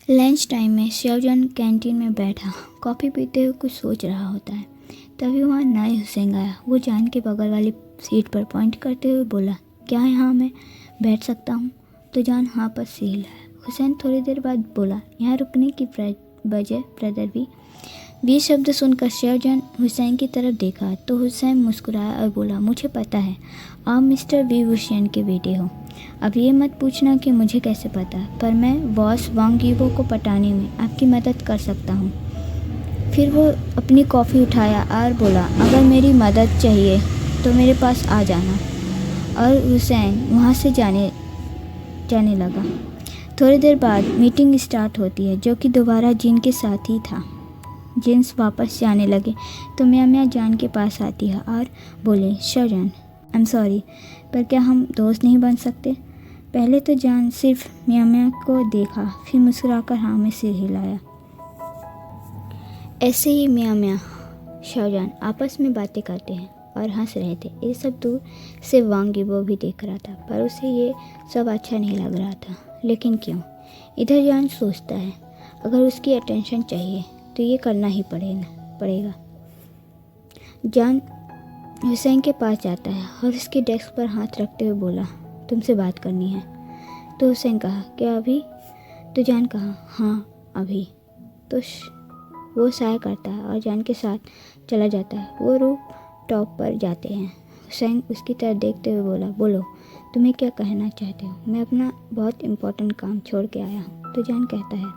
Lunch time में Shah Jahan canteen में बैठा कॉफ़ी पीते हुए कुछ सोच रहा होता है। तभी वहाँ नए हुसैन आया। वो जान के बगल वाली सीट पर पॉइंट करते हुए बोला, क्या यहाँ मैं बैठ सकता हूँ? तो जान हाँ पर सिर हिलाया। हुसैन थोड़ी देर बाद बोला, यहाँ रुकने की वजह ब्रदर भी शब्द सुनकर शाहजहान हुसैन की तरफ देखा तो हुसैन मुस्कुराया और बोला, मुझे पता है आप मिस्टर वी हुसैन के बेटे हो। अब ये मत पूछना कि मुझे कैसे पता, पर मैं बॉस वांग यीबो को पटाने में आपकी मदद कर सकता हूँ। फिर वो अपनी कॉफ़ी उठाया और बोला, अगर मेरी मदद चाहिए तो मेरे पास आ जाना। और हुसैन वहाँ से जाने लगा। थोड़ी देर बाद मीटिंग स्टार्ट होती है, जो कि दोबारा जिन के साथ ही था। जिन्स वापस जाने लगे तो मियाँ जान के पास आती है और बोले, शाहजहान आई एम सॉरी, पर क्या हम दोस्त नहीं बन सकते? पहले तो जान सिर्फ मियाँ को देखा, फिर मुस्कुराकर हाँ में सिर हिलाया। ऐसे ही मियाँ शाहजहान आपस में बातें करते हैं और हंस रहे थे। ये सब दूर से वांग यीबो भी देख रहा था, पर उसे ये सब अच्छा नहीं लग रहा था। लेकिन क्यों? इधर जान सोचता है, अगर उसकी अटेंशन चाहिए तो ये करना ही पड़ेगा। जान हुसैन के पास जाता है और उसके डेस्क पर हाथ रखते हुए बोला, तुमसे बात करनी है। तो हुसैन कहा, क्या अभी? तो जान कहा, हाँ अभी। तो वो साय करता है और जान के साथ चला जाता है। वो रूफ टॉप पर जाते हैं। हुसैन उसकी तरफ देखते हुए बोला, बोलो तुम्हें क्या कहना चाहते हो? मैं अपना बहुत इम्पोर्टेंट काम छोड़ के आया हूँ। तो जान कहता है,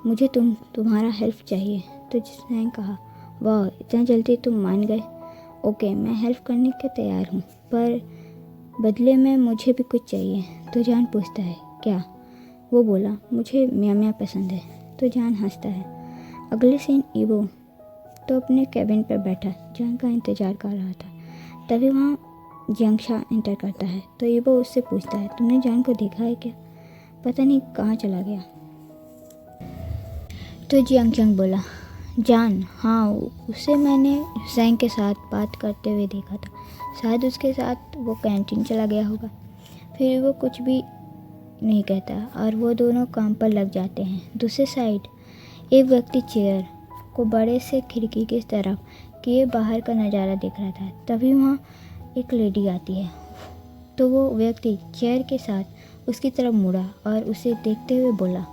मुझे तुम्हारा हेल्प चाहिए। तो हुसैन कहा, वाह इतना जल्दी तुम मान गए। ओके, मैं हेल्प करने के तैयार हूँ, पर बदले में मुझे भी कुछ चाहिए। तो जान पूछता है, क्या? वो बोला, मुझे मियाँ पसंद है। तो जान हंसता है। अगले सीन ईबो तो अपने कैबिन पर बैठा जान का इंतज़ार कर रहा था। तभी वहाँ जियांगशा एंटर करता है। तो ईबो उससे पूछता है, तुमने जान को देखा है क्या? पता नहीं कहाँ चला गया। तो जियांगशा बोला, जान हाँ, उसे मैंने हुसैन के साथ बात करते हुए देखा था। शायद उसके साथ वो कैंटीन चला गया होगा। फिर वो कुछ भी नहीं कहता और वो दोनों काम पर लग जाते हैं। दूसरी साइड एक व्यक्ति चेयर को बड़े से खिड़की की तरफ किए बाहर का नज़ारा देख रहा था। तभी वहाँ एक लेडी आती है। तो वो व्यक्ति चेयर के साथ उसकी तरफ मुड़ा और उसे देखते हुए बोला,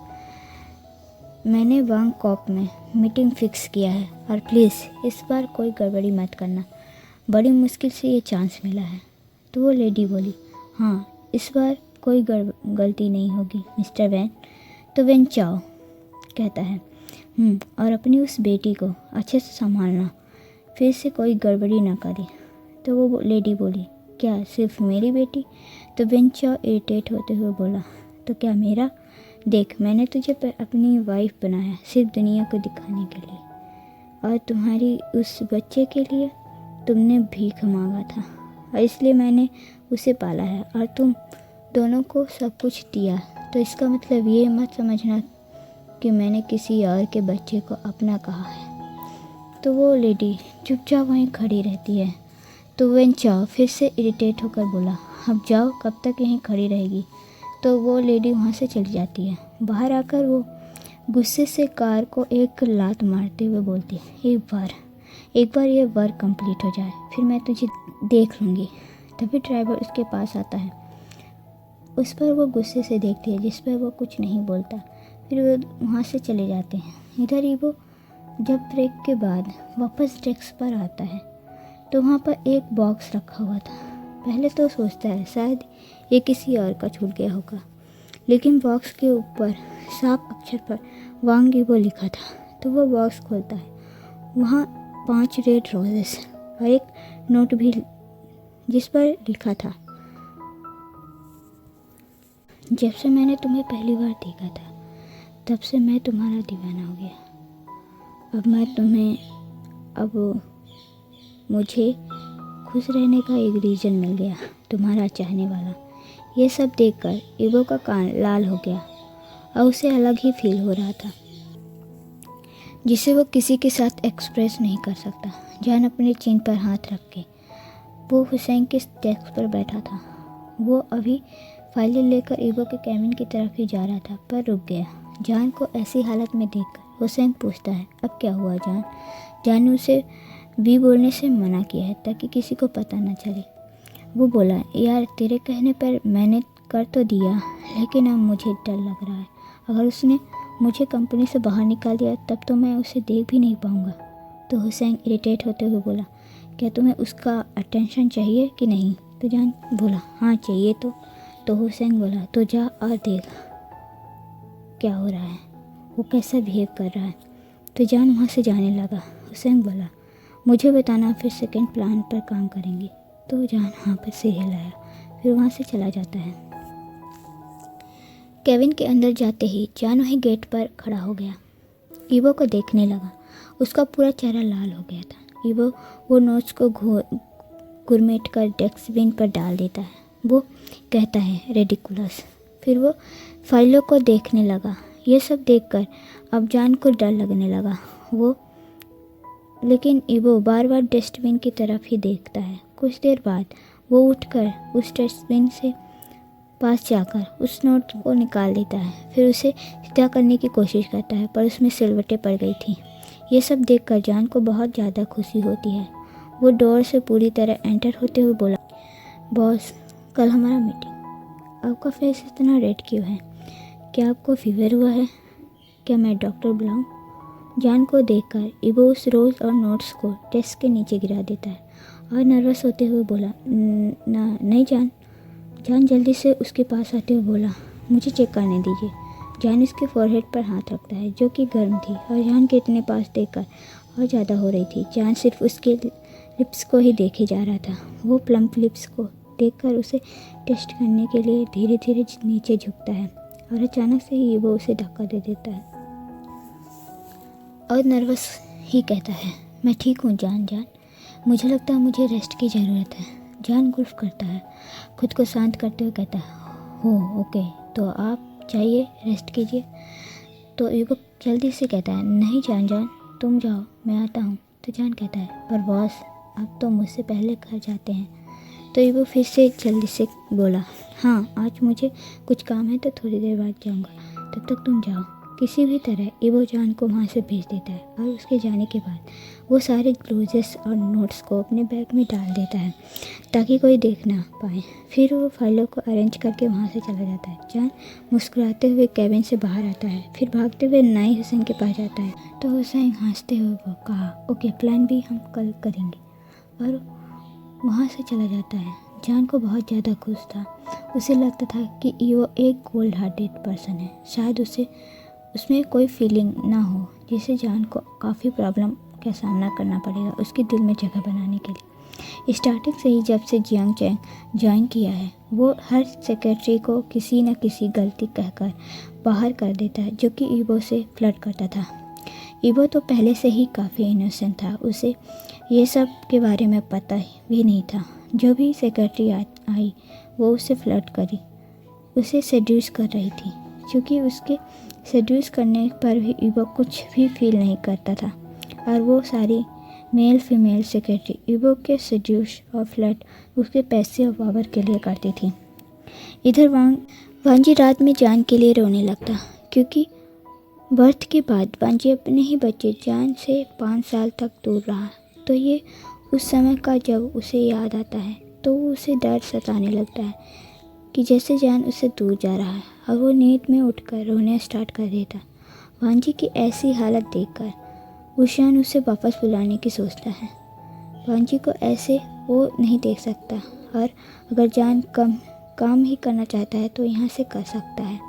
मैंने वांग कॉप में मीटिंग फिक्स किया है और प्लीज़ इस बार कोई गड़बड़ी मत करना, बड़ी मुश्किल से ये चांस मिला है। तो वो लेडी बोली, हाँ इस बार कोई गलती नहीं होगी मिस्टर वैन। तो वैन चाओ कहता है, और अपनी उस बेटी को अच्छे से संभालना, फिर से कोई गड़बड़ी ना करे। तो वो लेडी बोली, क्या सिर्फ मेरी बेटी? तो वैन चाओ इरिटेट होते हुए बोला, तो क्या मेरा? देख, मैंने तुझे अपनी वाइफ बनाया सिर्फ दुनिया को दिखाने के लिए, और तुम्हारी उस बच्चे के लिए तुमने भीख मांगा था और इसलिए मैंने उसे पाला है और तुम दोनों को सब कुछ दिया। तो इसका मतलब ये मत समझना कि मैंने किसी और के बच्चे को अपना कहा है। तो वो लेडी चुपचाप वहीं खड़ी रहती है। तो वैन चाओ फिर से इरिटेट होकर बोला, अब जाओ, कब तक यहीं खड़ी रहेगी? तो वो लेडी वहाँ से चली जाती है। बाहर आकर वो गुस्से से कार को एक लात मारते हुए बोलती है, एक बार ये वर्क कंप्लीट हो जाए, फिर मैं तुझे देख लूँगी। तभी ड्राइवर उसके पास आता है। उस पर वो गुस्से से देखती है, जिस पर वो कुछ नहीं बोलता। फिर वो वहाँ से चले जाते हैं। इधर ही वो जब ब्रेक के बाद वापस डेस्क पर आता है तो वहाँ पर एक बॉक्स रखा हुआ था। पहले तो सोचता है शायद ये किसी और का छूट गया होगा, लेकिन बॉक्स के ऊपर साफ अक्षर पर वांग यीबो लिखा था। तो वो बॉक्स खोलता है। वहाँ 5 रेड रोजेस और एक नोट भी जिस पर लिखा था, जब से मैंने तुम्हें पहली बार देखा था तब से मैं तुम्हारा दीवाना हो गया। अब मुझे खुश रहने का एक रीज़न मिल गया, तुम्हारा चाहने वाला। ये सब देखकर ईबो का कान लाल हो गया और उसे अलग ही फील हो रहा था, जिसे वो किसी के साथ एक्सप्रेस नहीं कर सकता। जान अपने चिन पर हाथ रख के वो हुसैन के डेस्क पर बैठा था। वो अभी फाइलें लेकर ईबो के कैबिन की तरफ ही जा रहा था, पर रुक गया। जान को ऐसी हालत में देखकर हुसैन पूछता है, अब क्या हुआ जान? जान ने उसे भी बोलने से मना किया है ताकि किसी को पता न चले। वो बोला, यार तेरे कहने पर मैंने कर तो दिया, लेकिन अब मुझे डर लग रहा है। अगर उसने मुझे कंपनी से बाहर निकाल दिया तब तो मैं उसे देख भी नहीं पाऊँगा। तो हुसैन इरिटेट होते हुए बोला, क्या तुम्हें उसका अटेंशन चाहिए कि नहीं? तो जान बोला, हाँ चाहिए तो हुसैन बोला, तो जा और देख क्या हो रहा है, वो कैसा बिहेव कर रहा है। तो जान वहाँ से जाने लगा। हुसैन बोला, मुझे बताना, फिर सेकंड प्लान पर काम करेंगे। तो जान हाँ पर सिर हिलाया, फिर वहाँ से चला जाता है। केविन के अंदर जाते ही जान वहीं गेट पर खड़ा हो गया। ईवो को देखने लगा। उसका पूरा चेहरा लाल हो गया था। ईवो वो नोट्स को घुरमेट कर डस्टबिन पर डाल देता है। वो कहता है, रेडिकुलस। फिर वो फाइलों को देखने लगा। ये सब देखकर अब जान को डर लगने लगा। लेकिन ईवो बार बार डस्टबिन की तरफ ही देखता है। कुछ देर बाद वो उठकर उस डस्टबिन से पास जाकर उस नोट को निकाल लेता है। फिर उसे सीधा करने की कोशिश करता है, पर उसमें सिलवटें पड़ गई थी। ये सब देखकर जान को बहुत ज़्यादा खुशी होती है। वो डोर से पूरी तरह एंटर होते हुए बोला, बॉस कल हमारा मीटिंग, आपका फेस इतना रेड क्यों है? क्या आपको फीवर हुआ है? क्या मैं डॉक्टर बुलाऊं? जान को देखकर ईवो उस रोज़ और नोट्स को डेस्क के नीचे गिरा देता है और नर्वस होते हुए बोला, नहीं जान। जान जल्दी से उसके पास आते हुए बोला, मुझे चेक करने दीजिए। जान उसके फोरहेड पर हाथ रखता है जो कि गर्म थी और जान के इतने पास देखकर और ज़्यादा हो रही थी। जान सिर्फ उसके लिप्स को ही देखे जा रहा था। वो प्लम्प लिप्स को देखकर उसे टेस्ट करने के लिए धीरे धीरे नीचे झुकता है और अचानक से ही वो उसे धक्का दे देता है और नर्वस ही कहता है, मैं ठीक हूँ जान, मुझे लगता है मुझे रेस्ट की ज़रूरत है। जान गुल्फ करता है, खुद को शांत करते हुए कहता है, हो ओके, तो आप जाइए रेस्ट कीजिए। तो ईवो जल्दी से कहता है, नहीं जान तुम जाओ, मैं आता हूँ। तो जान कहता है, पर बॉस आप तो मुझसे पहले घर जाते हैं। तो ईवो फिर से जल्दी से बोला, हाँ आज मुझे कुछ काम है तो थोड़ी देर बाद जाऊँगा, तब तक तुम जाओ। किसी भी तरह ईवो जान को वहाँ से भेज देता है और उसके जाने के बाद वो सारे ग्लोजेस और नोट्स को अपने बैग में डाल देता है ताकि कोई देख ना पाए। फिर वो फाइलों को अरेंज करके वहाँ से चला जाता है। जान मुस्कुराते हुए केबिन से बाहर आता है, फिर भागते हुए नाई हुसैन के पास जाता है। तो हुसैन हंसते हुए वो कहा, ओके प्लान भी हम कल करेंगे, और वहाँ से चला जाता है। जान को बहुत ज़्यादा खुश था। उसे लगता था कि ईवो एक गोल्ड हार्टेड पर्सन है। शायद उसमें कोई फीलिंग ना हो जिससे जान को काफ़ी प्रॉब्लम का सामना करना पड़ेगा उसके दिल में जगह बनाने के लिए। स्टार्टिंग से ही जब से जियांग चैंग ज्वाइन किया है, वो हर सेक्रेटरी को किसी न किसी गलती कहकर बाहर कर देता है जो कि ईवो से फ्लर्ट करता था। ईवो तो पहले से ही काफ़ी इनोसेंट था, उसे ये सब के बारे में पता भी नहीं था। जो भी सेक्रेटरी आई वो उसे फ्लर्ट करी, उसे सेड्यूस कर रही थी। क्योंकि उसके सेड्यूस करने पर भी ईवो कुछ भी फील नहीं करता था, और वो सारी मेल फीमेल सेक्रेटरी ईवो के सेड्यूस और फ्लर्ट उसके पैसे और पावर के लिए करती थी। इधर वांजी रात में जान के लिए रोने लगता, क्योंकि बर्थ के बाद वांजी अपने ही बच्चे जान से 5 साल तक दूर रहा। तो ये उस समय का जब उसे याद आता है तो उसे डर सताने लगता है कि जैसे जान उससे दूर जा रहा है, और वो नींद में उठकर रोने स्टार्ट कर देता। वांजी की ऐसी हालत देखकर उशान उसे वापस बुलाने की सोचता है। वांजी को ऐसे वो नहीं देख सकता, और अगर जान काम ही करना चाहता है तो यहाँ से कर सकता है।